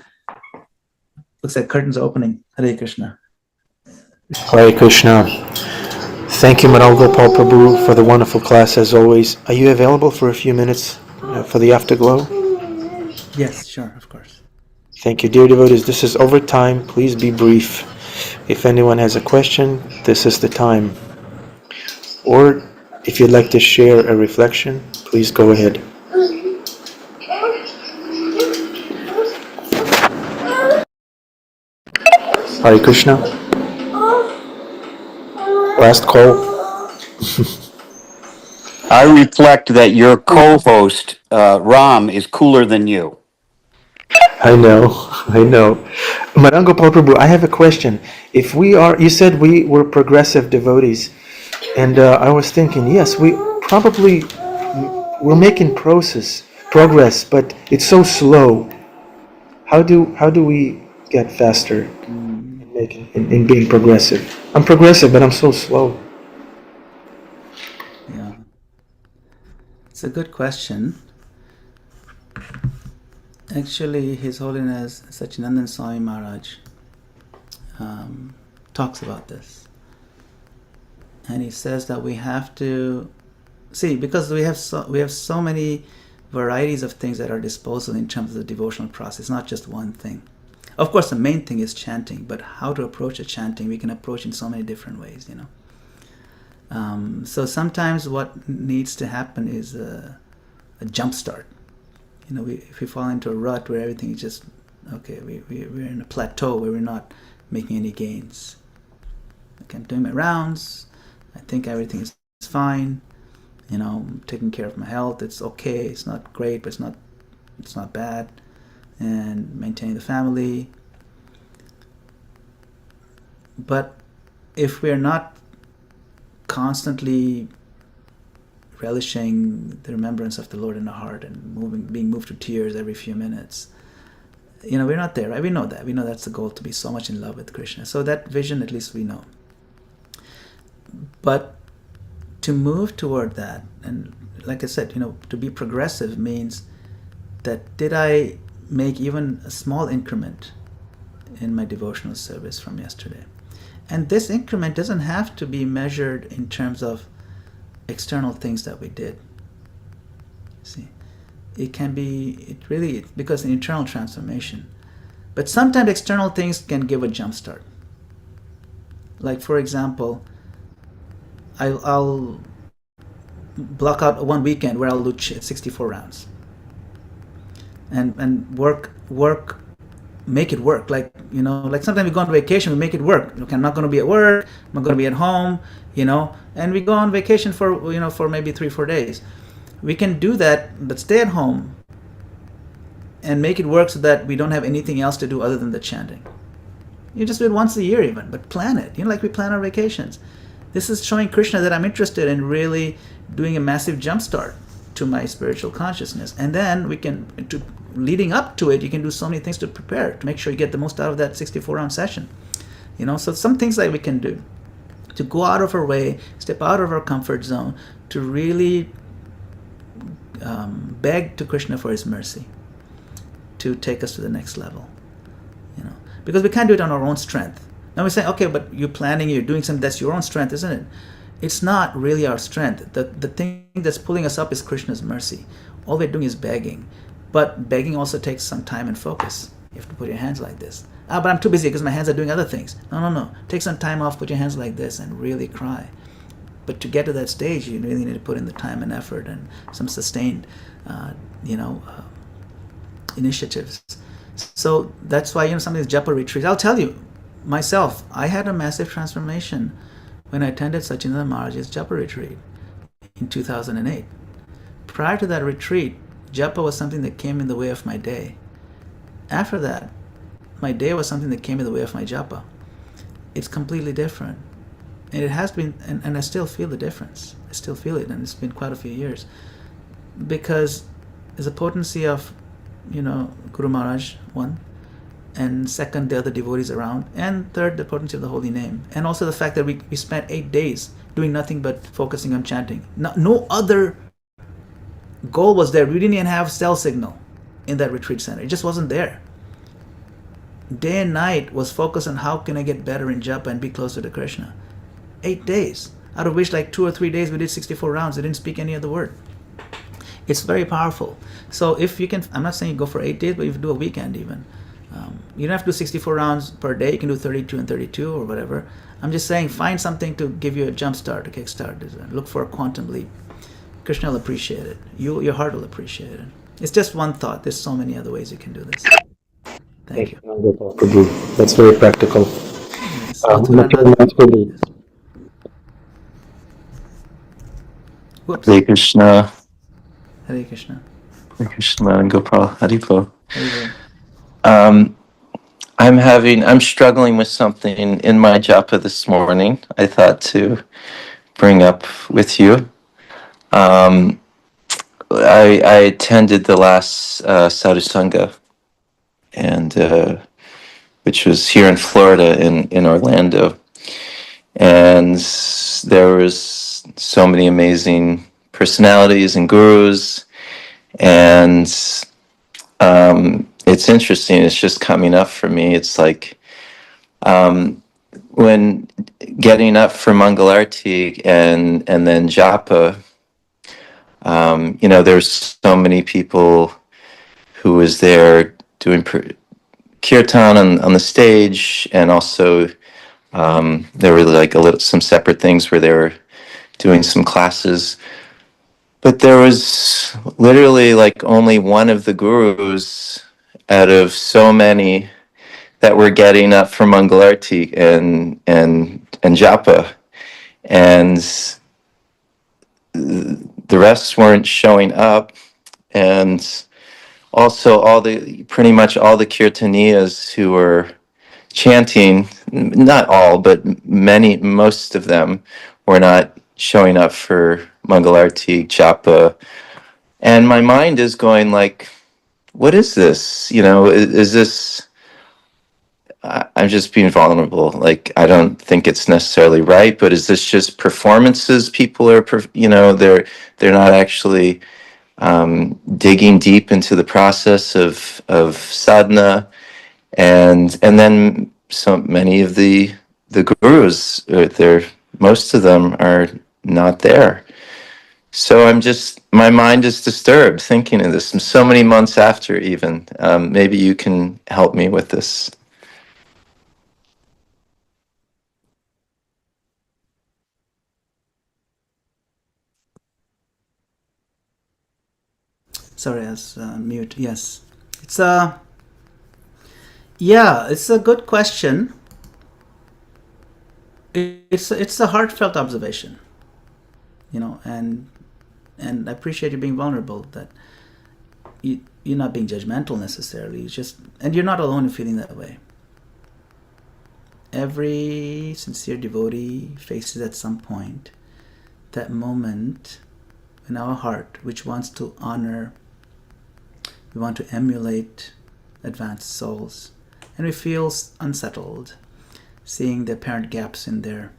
looks like curtains are opening. Hare Krishna. Hare Krishna. Thank you, Madana-gopāla Prabhu, for the wonderful class as always. Are you available for a few minutes for the afterglow? Yes, sure, of course. Thank you, dear devotees. This is overtime. Please be brief. If anyone has a question, this is the time. Or if you'd like to share a reflection, please go ahead. Hare Krishna. Last call. I reflect that your co-host, Ram, is cooler than you. I know. Madana-gopāla Prabhu, I have a question. If we are, you said we were progressive devotees, and I was thinking, yes, we're making progress, but it's so slow. How do we get faster in being progressive? I'm progressive, but I'm so slow. Yeah. It's a good question. Actually, His Holiness Sachinandan Swami Maharaj talks about this. And he says that we have to see, because we have so many varieties of things at our disposal in terms of the devotional process, not just one thing. Of course, the main thing is chanting, but how to approach a chanting, we can approach in so many different ways, So sometimes what needs to happen is a jump start. If we fall into a rut where everything is just, okay, we're in a plateau where we're not making any gains. Okay, I'm doing my rounds. I think everything is fine. I'm taking care of my health. It's okay. It's not great, but it's not bad. And maintaining the family. But if we're not constantly relishing the remembrance of the Lord in our heart and being moved to tears every few minutes, we're not there, right? We know that. We know that's the goal, to be so much in love with Krishna. So that vision, at least we know. But to move toward that, and like I said, to be progressive means that did I make even a small increment in my devotional service from yesterday? And this increment doesn't have to be measured in terms of external things that we did. See, it can be, because an internal transformation. But sometimes external things can give a jump start. Like, for example, I'll block out one weekend where I'll do 64 rounds and work, make it work. Like sometimes we go on vacation, we make it work. Okay, I'm not going to be at work, I'm not going to be at home, and we go on vacation for, for maybe 3-4 days. We can do that, but stay at home and make it work so that we don't have anything else to do other than the chanting. You just do it once a year even, but plan it, like we plan our vacations. This is showing Krishna that I'm interested in really doing a massive jump start to my spiritual consciousness. And then leading up to it, you can do so many things to prepare, to make sure you get the most out of that 64-round session. So some things that we can do to go out of our way, step out of our comfort zone, to really beg to Krishna for his mercy, to take us to the next level. Because we can't do it on our own strength. Now we say, okay, but you're planning, you're doing something, that's your own strength, isn't it? It's not really our strength. The thing that's pulling us up is Krishna's mercy. All we're doing is begging. But begging also takes some time and focus. You have to put your hands like this. But I'm too busy because my hands are doing other things. No. Take some time off, put your hands like this and really cry. But to get to that stage, you really need to put in the time and effort and some sustained, initiatives. So that's why, some of these japa retreats, I'll tell you, myself, I had a massive transformation when I attended Sachinanda Maharaj's japa retreat. in 2008. Prior to that retreat, japa was something that came in the way of my day. After that, my day was something that came in the way of my japa. It's completely different. And it has been, and I still feel the difference. I still feel it, and it's been quite a few years. Because there's a potency of, Guru Maharaj, one, and second, the other devotees around, and third, the potency of the holy name. And also the fact that we spent 8 days doing nothing but focusing on chanting. No other goal was there. We didn't even have cell signal in that retreat center. It just wasn't there. Day and night was focused on how can I get better in japa and be closer to Krishna. 8 days, out of which like 2 or 3 days we did 64 rounds. I didn't speak any other word. It's very powerful. So if you can, I'm not saying you go for 8 days, but you do a weekend even. You don't have to do 64 rounds per day. You can do 32 and 32 or whatever. I'm just saying find something to give you a jump start, a kick start. Look for a quantum leap. Krishna will appreciate it. Your heart will appreciate it. It's just one thought. There's so many other ways you can do this. Thank you. Prabhu. That's very practical. Yes. Whoops. Hare Krishna, Hare Krishna. Hare Krishna, Madana-gopāla, Haripo. Hare I'm struggling with something in my japa this morning. I thought to bring up with you. I attended the last sadhusanga, and which was here in Florida, in Orlando, and there was so many amazing personalities and gurus, and it's interesting. It's just coming up for me. It's like when getting up for Mangalarti and then japa. There's so many people who was there doing kirtan on the stage, and also there were like some separate things where they were doing some classes. But there was literally like only one of the gurus out of so many that were getting up for Mangalarti and japa, and the rest weren't showing up. And also pretty much all the kirtaniyas who were chanting, not all, but most of them were not showing up for Mangalarti, japa. And my mind is going like, what is this? Is this, I'm just being vulnerable. Like, I don't think it's necessarily right, but is this just performances? People are, they're not actually digging deep into the process of sadhana, and then so many of the gurus, most of them are not there. So my mind is disturbed thinking of this. So many months after, even. Maybe you can help me with this. Sorry, I was mute. Yes, it's a good question. It's a heartfelt observation, and I appreciate you being vulnerable. That you're not being judgmental necessarily. And you're not alone in feeling that way. Every sincere devotee faces at some point that moment in our heart which wants to honor. We want to emulate advanced souls, and we feel unsettled seeing the apparent gaps in their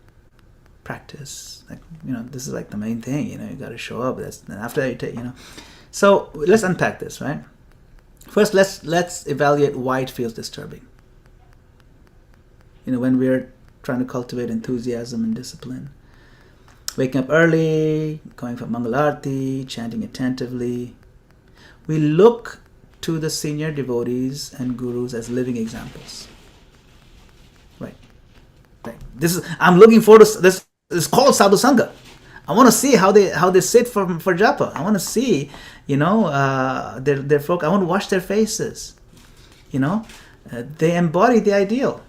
practice. Like, this is like the main thing, you got to show up. Then after that you take, So let's unpack this, right? First, let's evaluate why it feels disturbing. When we're trying to cultivate enthusiasm and discipline, waking up early, going for Mangalarti, chanting attentively, we look to the senior devotees and gurus as living examples. Right. I'm looking forward to this. It's called Sadhu Sangha. I want to see how they sit for japa. I want to see, their folk. I want to watch their faces. They embody the ideal.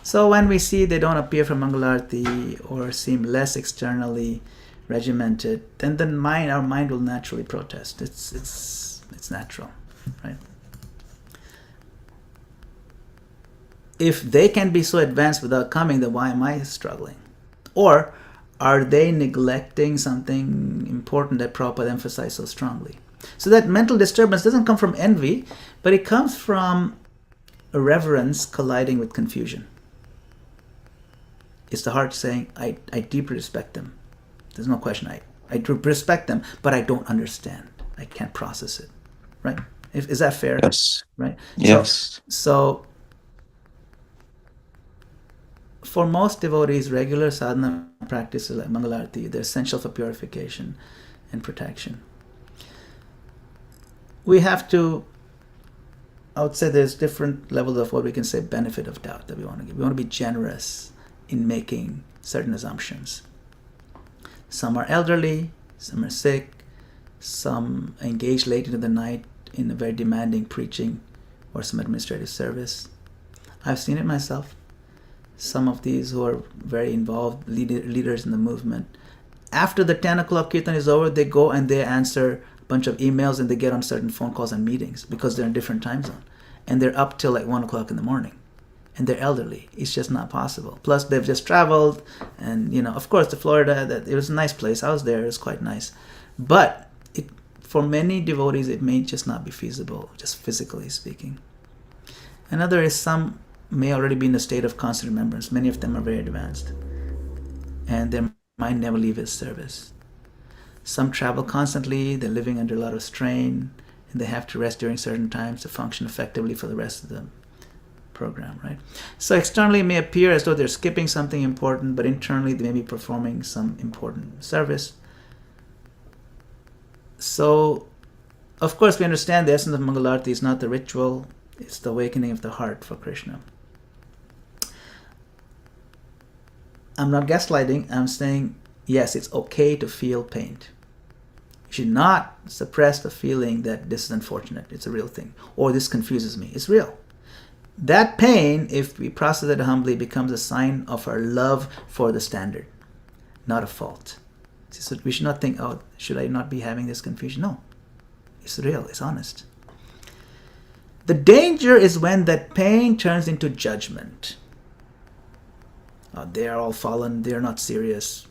So when we see they don't appear for Mangalarti or seem less externally regimented, then our mind will naturally protest. It's natural, right? If they can be so advanced without coming, then why am I struggling? Or are they neglecting something important that Prabhupada emphasized so strongly? So that mental disturbance doesn't come from envy, but it comes from reverence colliding with confusion. It's the heart saying, I deeply respect them. There's no question. I respect them, but I don't understand. I can't process it. Right? Is that fair? Yes. Right? Yes. So for most devotees, regular sadhana practices like Mangalarti, they're essential for purification and protection. We have to, I would say there's different levels of what we can say benefit of doubt that we want to give. We want to be generous in making certain assumptions. Some are elderly, some are sick, some engage late into the night in a very demanding preaching or some administrative service. I've seen it myself. Some of these who are very involved, leaders in the movement, after the 10 o'clock kirtan is over, they go and they answer a bunch of emails and they get on certain phone calls and meetings because they're in a different time zone. And they're up till like 1 o'clock in the morning. And they're elderly. It's just not possible. Plus, they've just traveled. And, of course, the Florida, it was a nice place. I was there. It was quite nice. But for many devotees, it may just not be feasible, just physically speaking. Another is some may already be in a state of constant remembrance. Many of them are very advanced. And their mind never leaves its service. Some travel constantly. They're living under a lot of strain. And they have to rest during certain times to function effectively for the rest of the program, right? So externally it may appear as though they're skipping something important, but internally they may be performing some important service. So, of course, we understand the essence of Mangalarti is not the ritual, it's the awakening of the heart for Krishna. I'm not gaslighting, I'm saying, yes, it's okay to feel pain. You should not suppress the feeling that this is unfortunate, it's a real thing, or this confuses me. It's real. That pain, if we process it humbly, becomes a sign of our love for the standard, not a fault. So we should not think, oh, should I not be having this confusion? No, it's real, it's honest. The danger is when that pain turns into judgment. They are all fallen, they're not serious.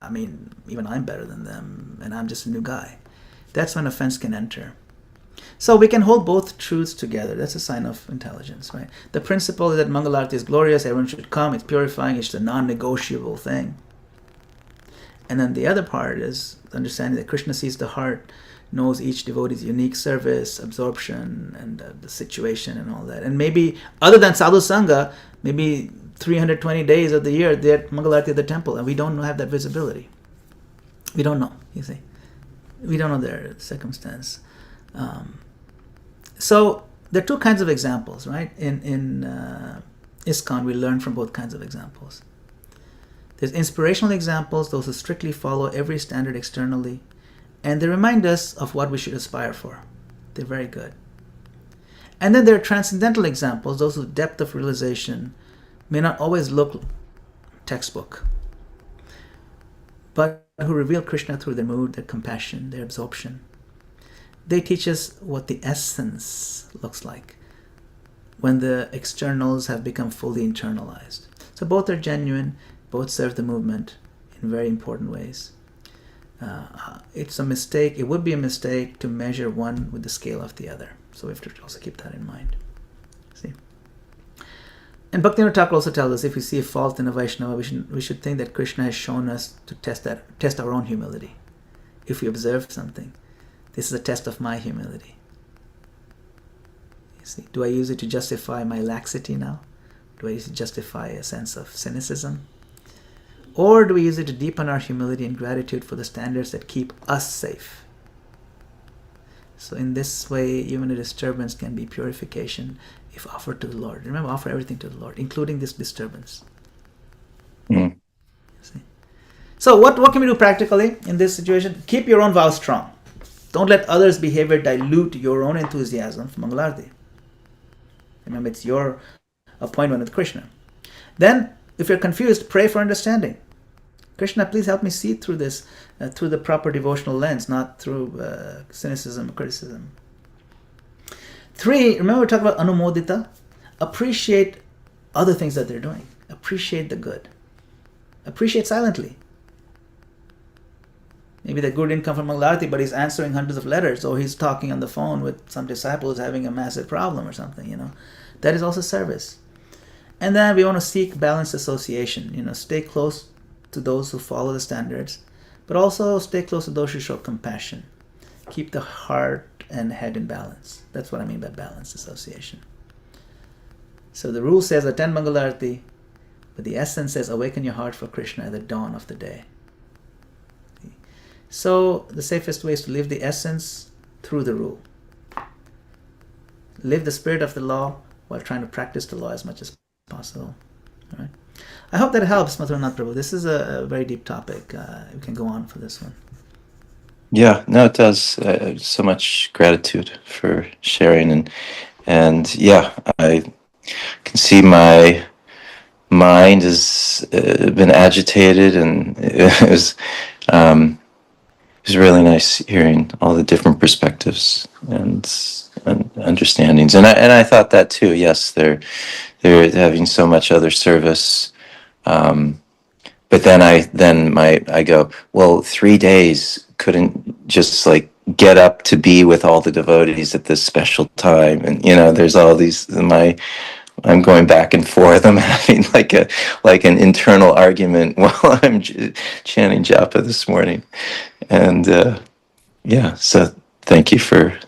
I mean, even I'm better than them, and I'm just a new guy. That's when offense can enter. So we can hold both truths together. That's a sign of intelligence, right? The principle is that Mangalarti is glorious, everyone should come, it's purifying, it's a non-negotiable thing. And then the other part is understanding that Krishna sees the heart, knows each devotee's unique service, absorption, and the situation and all that. And maybe, other than Sadhu Sangha, maybe 320 days of the year, they're at Mangalarti at the temple, and we don't have that visibility. We don't know, you see. We don't know their circumstance. So there are two kinds of examples, right? In ISKCON, we learn from both kinds of examples. There's inspirational examples, those who strictly follow every standard externally, and they remind us of what we should aspire for. They're very good. And then there are transcendental examples, those whose depth of realization may not always look textbook, but who reveal Krishna through their mood, their compassion, their absorption. They teach us what the essence looks like when the externals have become fully internalized. So both are genuine, both serve the movement in very important ways. It's a mistake, it would be a mistake to measure one with the scale of the other. So we have to also keep that in mind. See? And Bhaktivinoda Thakur also tells us if we see a fault in a Vaishnava, we should think that Krishna has shown us to test our own humility. If we observe something, this is a test of my humility. You see, do I use it to justify my laxity now? Do I use it to justify a sense of cynicism? Or do we use it to deepen our humility and gratitude for the standards that keep us safe? So in this way, even a disturbance can be purification if offered to the Lord. Remember, offer everything to the Lord, including this disturbance. Mm. See? So what can we do practically in this situation? Keep your own vow strong. Don't let others' behavior dilute your own enthusiasm for Mangalarti. Remember, it's your appointment with Krishna. Then, if you're confused, pray for understanding. Krishna, please help me see through this, through the proper devotional lens, not through cynicism or criticism. 3, remember we talked about anumodita? Appreciate other things that they're doing. Appreciate the good. Appreciate silently. Maybe the guru didn't come from Mangalarti, but he's answering hundreds of letters, or he's talking on the phone with some disciple who's having a massive problem or something, you know. That is also service. And then we want to seek balanced association, you know, stay close to those who follow the standards, but also stay close to those who show compassion. Keep the heart and head in balance. That's what I mean by balanced association. So the rule says attend Mangalarti, but the essence says awaken your heart for Krishna at the dawn of the day. So the safest way is to live the essence through the rule. Live the spirit of the law while trying to practice the law as much as possible. All right. I hope that helps, Madhuranath Prabhu. This is a very deep topic. We can go on for this one. Yeah, no, it does. So much gratitude for sharing, and yeah, I can see my mind has been agitated, and it was really nice hearing all the different perspectives and understandings, and I thought that too. Yes, they're having so much other service. But then I go, well, 3 days couldn't just like get up to be with all the devotees at this special time, and you know, there's all these I'm going back and forth. I'm having like an internal argument while I'm chanting japa this morning, and yeah. So thank you for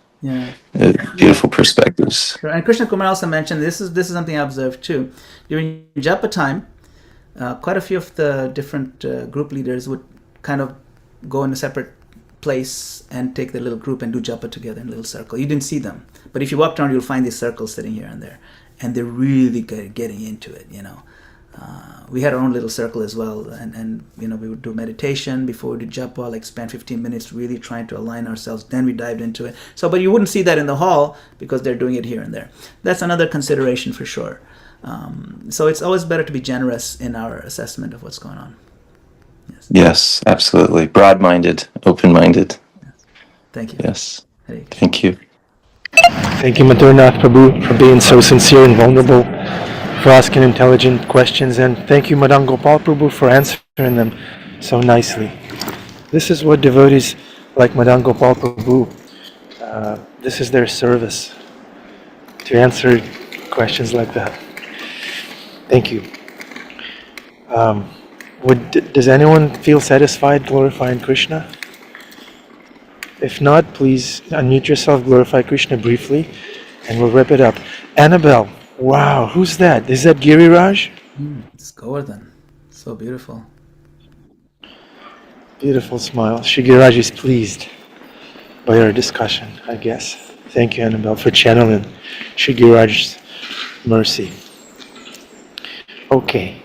beautiful perspectives. And Krishna Kumar also mentioned this is something I observed too. During japa time, quite a few of the different group leaders would kind of go in a separate place and take their little group and do japa together in a little circle. You didn't see them, but if you walked around, you'll find these circles sitting here and there, and they're really getting into it, you know. We had our own little circle as well, and you know, we would do meditation before we did japa, like spend 15 minutes really trying to align ourselves. Then we dived into it. So, but you wouldn't see that in the hall because they're doing it here and there. That's another consideration for sure. So it's always better to be generous in our assessment of what's going on. Yes, absolutely. Broad-minded, open-minded. Yes. Thank you. Yes. Thank you. Thank you, Madhuranath Prabhu, for being so sincere and vulnerable, for asking intelligent questions, and thank you, Madana-gopāla Prabhu, for answering them so nicely. This is what devotees like Madana-gopāla Prabhu, this is their service, to answer questions like that. Thank you. Does anyone feel satisfied glorifying Krishna? If not, please unmute yourself, glorify Krishna briefly, and we'll wrap it up. Annabelle, wow, who's that? Is that Giriraj? It's Govardhan. So beautiful. Beautiful smile. Shri Giriraj is pleased by our discussion, I guess. Thank you, Annabelle, for channeling Shri Giriraj's mercy. Okay.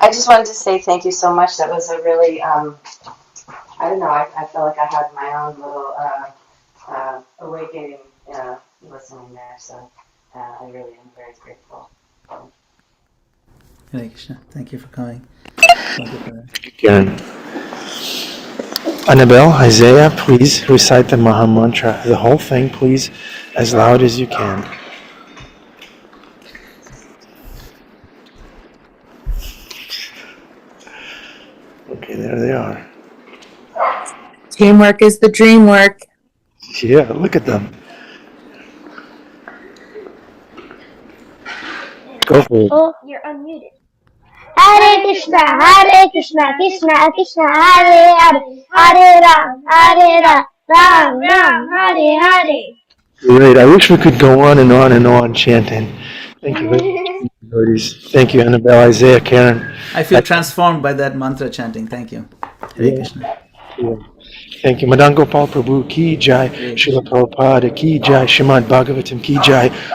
I just wanted to say thank you so much. That was a really, I don't know, I feel like I had my own little awakening listening there. So I really am very grateful. Hare Krishna. Thank you for coming. Thank you for that. Karen. Annabelle, Isaiah, please recite the Maha Mantra. The whole thing, please, as loud as you can. Okay, there they are. Teamwork is the dream work. Yeah, look at them. Go for it. Oh, you're unmuted. Hare Krishna, Krishna Krishna, Hare Hare, Hare Ram, Ram Ram, Hare Hare. Great. I wish we could go on and on and on chanting. Thank you very much. Thank you, Annabelle, Isaiah, Karen. I feel transformed by that mantra chanting. Thank you. Hare Krishna. Yeah. Thank you. Madana-gopāla Prabhu ki jai, Srila Prabhupada ki jai, Srimad Bhagavatam ki jai.